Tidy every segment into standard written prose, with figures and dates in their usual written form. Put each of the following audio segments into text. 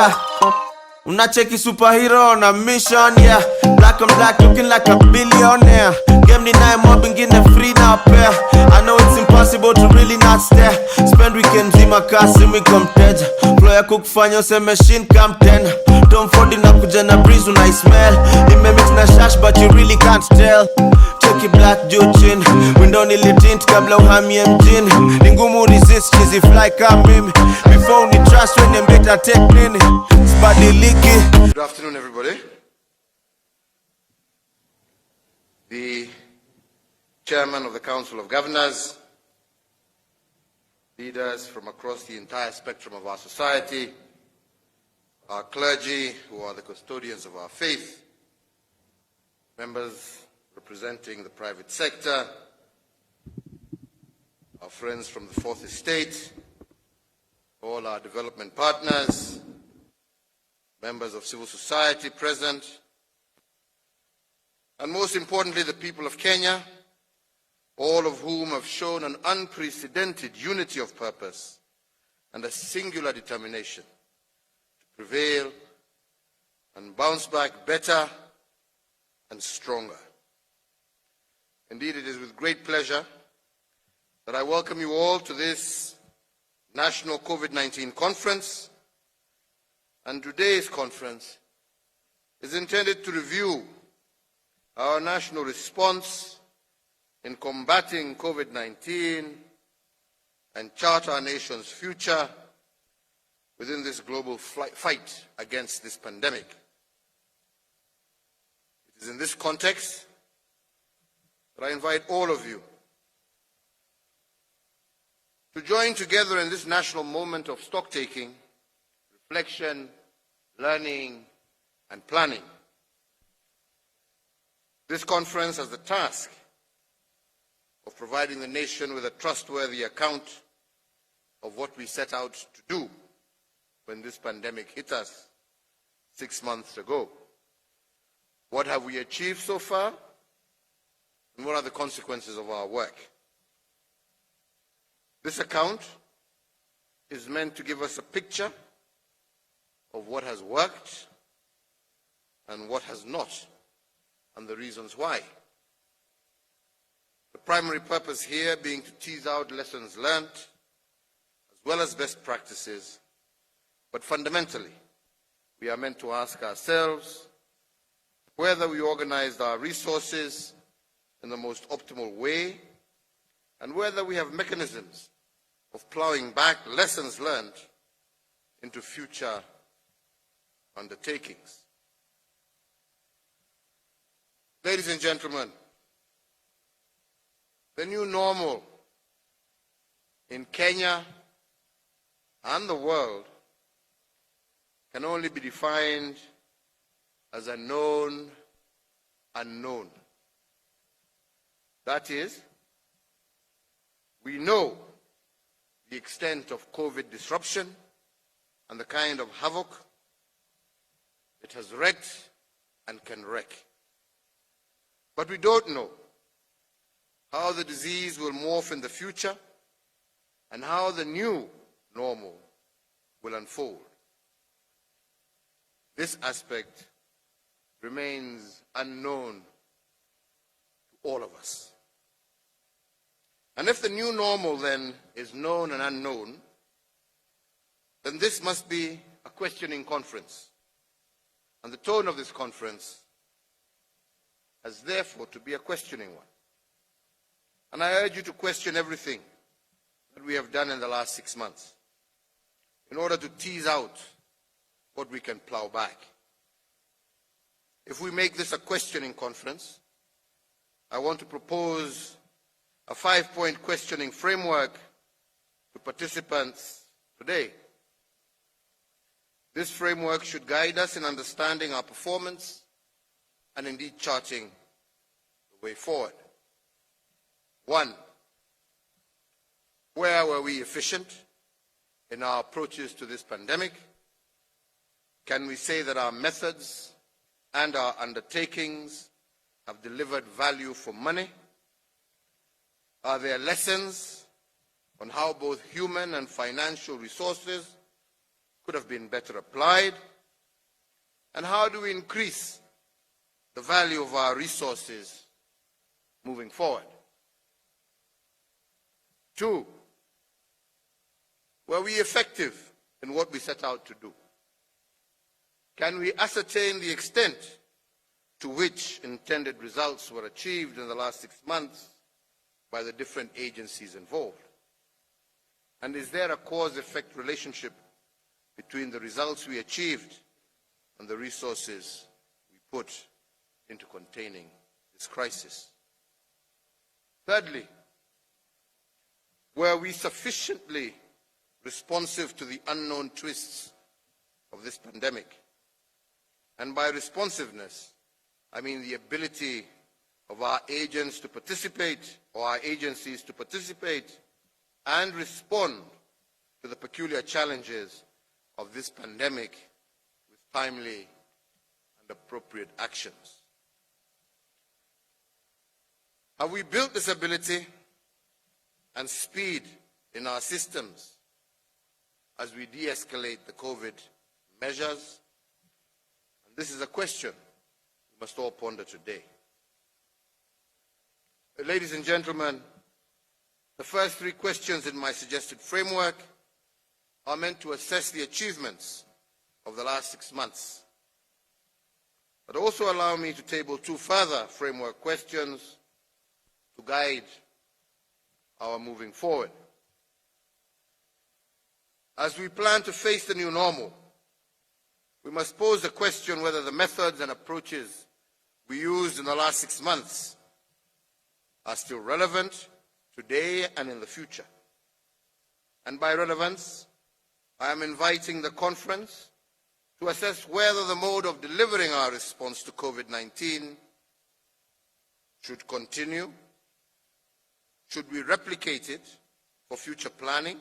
yeah. Unacheki superhero on a mission, yeah. Black on black looking like a billionaire. Game ni nae mob ingine free na pair. I know it's impossible to really not stare. Spend weekend zima kasi miko mteja. Flow ya kukufanya use machine come tena. Tom Ford inakuja na breeze unai smell. Imemix na shash but you really can't tell. Cheki black juu chini. Window nilitint kabla uhamie mjini. Ni ngumu resist cheesy fly kama mimi. Before ni trust when you better take nini. Good afternoon, everybody. The Chairman of the Council of Governors, leaders from across the entire spectrum of our society, our clergy, who are the custodians of our faith, members representing the private sector, our friends from the Fourth Estate, all our development partners, members of civil society present, and most importantly, the people of Kenya, all of whom have shown an unprecedented unity of purpose and a singular determination to prevail and bounce back better and stronger. Indeed, it is with great pleasure that I welcome you all to this National COVID-19 Conference. And today's conference is intended to review our national response in combating COVID-19 and chart our nation's future within this global fight against this pandemic. It is in this context that I invite all of you to join together in this national moment of stock-taking, reflection, learning, and planning. This conference has the task of providing the nation with a trustworthy account of what we set out to do when this pandemic hit us 6 months ago. What have we achieved so far? And what are the consequences of our work? This account is meant to give us a picture of what has worked and what has not, and the reasons why. The primary purpose here being to tease out lessons learned, as well as best practices, but fundamentally, we are meant to ask ourselves whether we organized our resources in the most optimal way, and whether we have mechanisms of plowing back lessons learned into future undertakings. Ladies and gentlemen, the new normal in Kenya and the world can only be defined as a known unknown. That is, we know the extent of COVID disruption and the kind of havoc it has wreaked and can wreak. But we don't know how the disease will morph in the future and how the new normal will unfold. This aspect remains unknown to all of us. And if the new normal then is known and unknown, then this must be a questioning conference. And the tone of this conference has therefore to be a questioning one. And I urge you to question everything that we have done in the last 6 months in order to tease out what we can plow back. If we make this a questioning conference, I want to propose a 5-point questioning framework to participants today. This framework should guide us in understanding our performance and indeed charting the way forward. 1, where were we efficient in our approaches to this pandemic? Can we say that our methods and our undertakings have delivered value for money? Are there lessons on how both human and financial resources could have been better applied? And how do we increase the value of our resources moving forward? 2, were we effective in what we set out to do? Can we ascertain the extent to which intended results were achieved in the last 6 months by the different agencies involved? And is there a cause-effect relationship between the results we achieved and the resources we put into containing this crisis? Thirdly, were we sufficiently responsive to the unknown twists of this pandemic? And by responsiveness, I mean the ability of our agents to participate, or our agencies to participate and respond to the peculiar challenges of this pandemic with timely and appropriate actions. Have we built this ability and speed in our systems as we de-escalate the COVID measures? And this is a question we must all ponder today. Ladies and gentlemen, the first 3 questions in my suggested framework are meant to assess the achievements of the last 6 months, but also allow me to table 2 further framework questions to guide our moving forward. As we plan to face the new normal, we must pose the question whether the methods and approaches we used in the last 6 months are still relevant today and in the future. And by relevance, I am inviting the conference to assess whether the mode of delivering our response to COVID-19 should continue. Should we replicate it for future planning?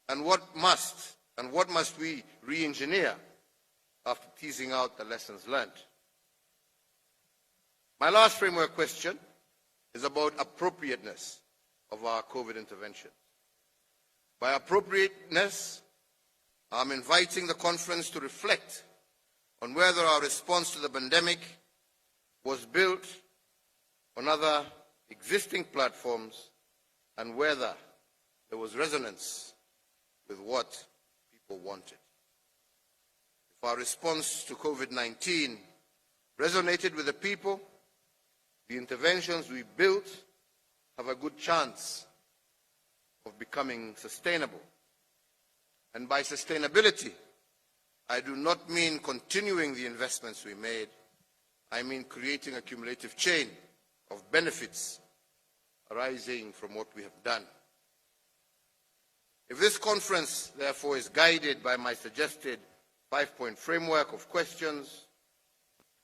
And what must we re-engineer after teasing out the lessons learned? My last framework question is about appropriateness of our COVID intervention. By appropriateness, I'm inviting the conference to reflect on whether our response to the pandemic was built on other existing platforms and whether there was resonance with what people wanted. If our response to COVID-19 resonated with the people, the interventions we built have a good chance of becoming sustainable. And by sustainability, I do not mean continuing the investments we made. I mean creating a cumulative chain of benefits arising from what we have done. If this conference, therefore, is guided by my suggested 5-point framework of questions,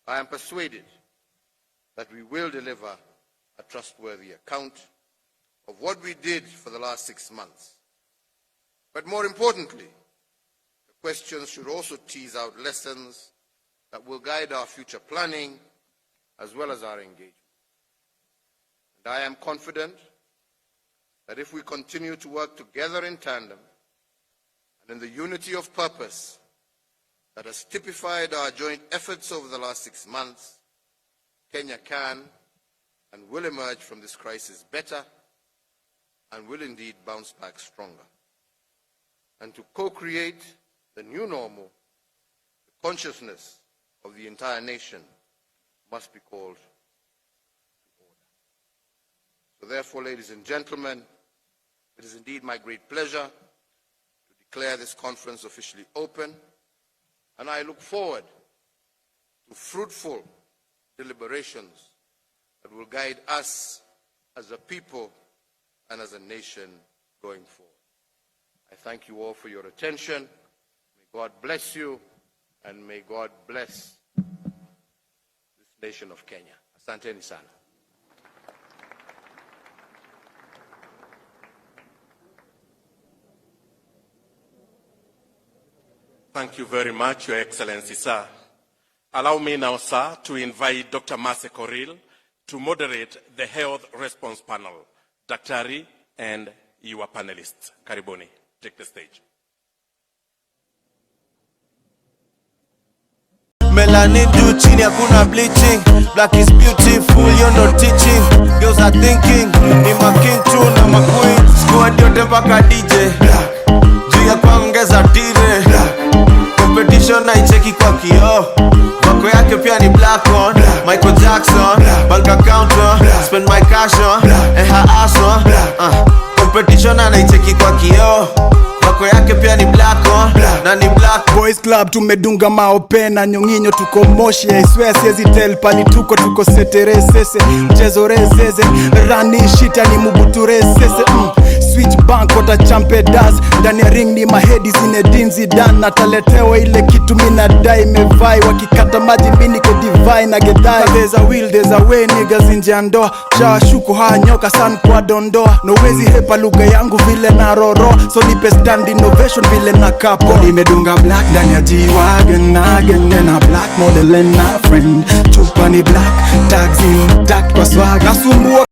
I am persuaded that we will deliver a trustworthy account of what we did for the last 6 months. But more importantly, the questions should also tease out lessons that will guide our future planning as well as our engagement. And I am confident that if we continue to work together in tandem and in the unity of purpose that has typified our joint efforts over the last 6 months, Kenya can and will emerge from this crisis better and will indeed bounce back stronger. And to co-create the new normal, the consciousness of the entire nation must be called to order. So therefore, ladies and gentlemen, it is indeed my great pleasure to declare this conference officially open, and I look forward to fruitful deliberations that will guide us as a people and as a nation going forward. I thank you all for your attention. May God bless you, and may God bless this nation of Kenya. Asanteni sana. Thank you very much, Your Excellency, sir. Allow me now, sir, to invite Dr. Mase Koril to moderate the Health Response Panel. Daktari and your panelists. Karibuni. Take the stage. Melanin juu chini hakuna bleaching. Black is beautiful, you're not teaching. Girls are thinking, ni making tu na maqueen. Squad yote mpaka DJ juu ya kuongeza tire. Competition na icheki kwa kioo. Wako yake pia ni black on. Michael Jackson, bank account on. Spend my cash on, and her ass on. Competition na icheki kwa kioo. Wako yake pia ni black on, na ni black. Boys Club tumedunga maopena. Nyonginyo tuko moshi, I swear siezi tell pali tuko setere sese. Mchezo rezeze, rani shita ni mubuture sese. Switch bank wata champe das. Ndani ya ring ni mahedi Zinedine Zidane. Nataletewa ile kitu mina dai mevai. Wakikata maji mini ko divine na gedai. There's a will, there's a way niggas nje ya ndoa. Shawashuku haa nyoka san kwa dondoa. Nowezi hepa lugha yangu vile na roro. So nipe stand innovation vile na kapo. Nimedunga black ndani ya G-Wagon again. And a black model and a friend. Chupa ni black, tags in, tack kwa swag. Nasumbua